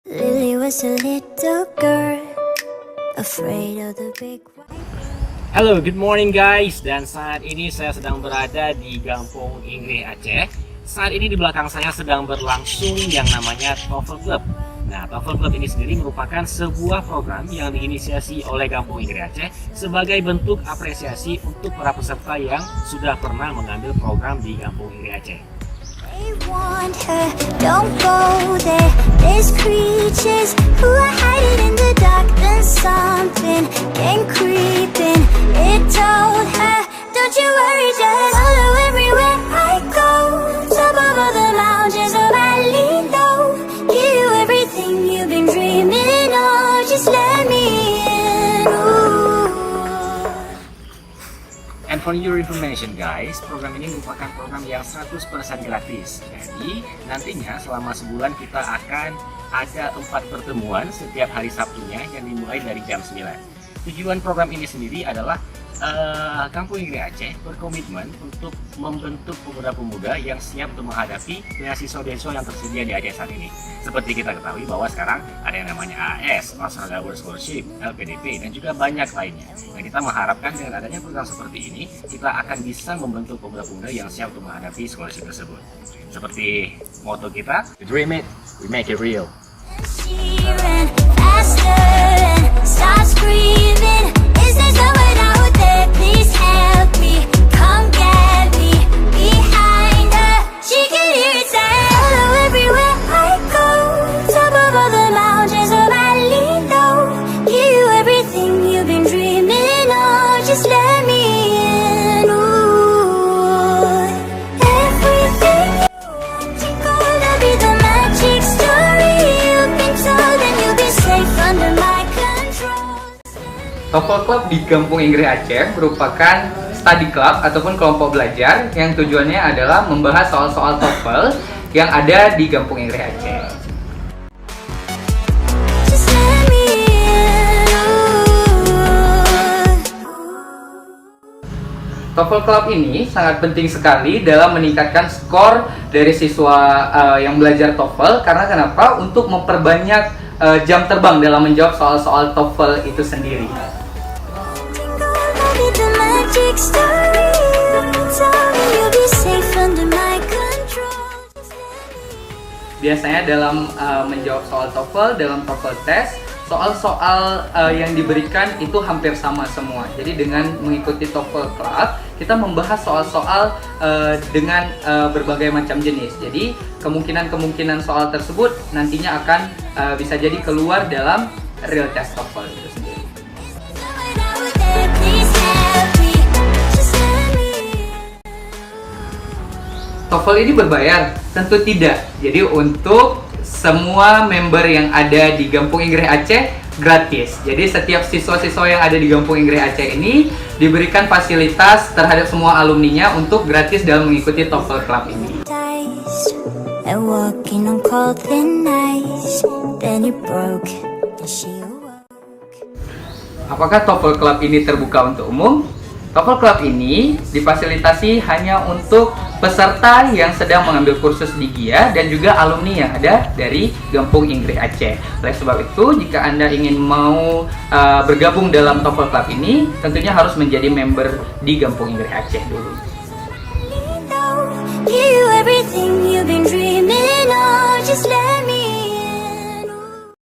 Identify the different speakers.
Speaker 1: Lily was a little girl, afraid of the big white.
Speaker 2: Halo, good morning guys. Dan saat ini saya sedang berada di Gampung Inggris Aceh. Saat ini di belakang saya sedang berlangsung yang namanya TOEFL Club. Nah, TOEFL Club ini sendiri merupakan sebuah program yang diinisiasi oleh Gampung Inggris Aceh sebagai bentuk apresiasi untuk para peserta yang sudah pernah mengambil program di Gampung Inggris Aceh.
Speaker 1: They want her, don't go there. There's creatures who are hiding in the dark. Then something came creeping. It told her, don't you worry, just follow everywhere I go. Top of all the mountains of valley low. Give you everything you've been dreaming of. Just let me in. Ooh.
Speaker 2: And for your information guys, program ini merupakan program yang 100% gratis. Jadi nantinya selama sebulan kita akan ada 4 pertemuan setiap hari Sabtunya yang dimulai dari jam 9. Tujuan program ini sendiri adalah Kampung Inggris Aceh berkomitmen untuk membentuk pemuda-pemuda yang siap untuk menghadapi beasiswa-beasiswa yang tersedia di Aceh saat ini. Seperti kita ketahui bahwa sekarang ada yang namanya AS, Australia World Scholarship, LPDP, dan juga banyak lainnya. Nah, kita mengharapkan dengan adanya program seperti ini, kita akan bisa membentuk pemuda-pemuda yang siap untuk menghadapi scholarship tersebut. Seperti motto kita, we dream it, we make it real.
Speaker 1: She ran faster and started screaming. Is there someone out there? Please help me. Come get me. Behind her, she can hear it say, hello everywhere I go. Top of all the mountains of valley low. Give you everything you've been dreaming of. Just let me in. Ooh. Everything you want to gonna be the magic story you've been told, and you'll be safe under my control.
Speaker 3: TOEFL Club di Gampung Inggris Aceh merupakan study club ataupun kelompok belajar yang tujuannya adalah membahas soal-soal TOEFL yang ada di Gampung Inggris Aceh.
Speaker 1: Just let me in.
Speaker 3: TOEFL Club ini sangat penting sekali dalam meningkatkan skor dari siswa yang belajar TOEFL. Karena kenapa? Untuk memperbanyak jam terbang dalam menjawab soal-soal TOEFL itu sendiri.
Speaker 1: Gonna be the magic story you've been told, and you'll be safe under my control. Just let me in.
Speaker 3: Biasanya dalam menjawab soal TOEFL, dalam TOEFL test, soal-soal yang diberikan itu hampir sama semua. Jadi dengan mengikuti TOEFL Club, kita membahas soal-soal dengan berbagai macam jenis. Jadi kemungkinan soal tersebut nantinya akan bisa jadi keluar dalam real test TOEFL itu sendiri.
Speaker 1: Someone out there, please help me. Just let me in.
Speaker 3: TOEFL ini berbayar? Tentu tidak. Jadi untuk semua member yang ada di Gampung Inggris Aceh gratis. Jadi setiap siswa-siswa yang ada di Gampung Inggris Aceh ini diberikan fasilitas terhadap semua alumninya untuk gratis dalam mengikuti TOEFL Club ini.
Speaker 1: And walking on cold thin ice, then it broke, and she awoke.
Speaker 3: Apakah TOEFL Club ini terbuka untuk umum? TOEFL Club ini difasilitasi hanya untuk peserta yang sedang mengambil kursus di GIA dan juga alumni yang ada dari Gampung Inggris Aceh. Oleh sebab itu, jika Anda ingin mau bergabung dalam TOEFL Club ini, tentunya harus menjadi member di Gampung Inggris Aceh dulu.
Speaker 1: Give you everything you've been dreaming of. Just let me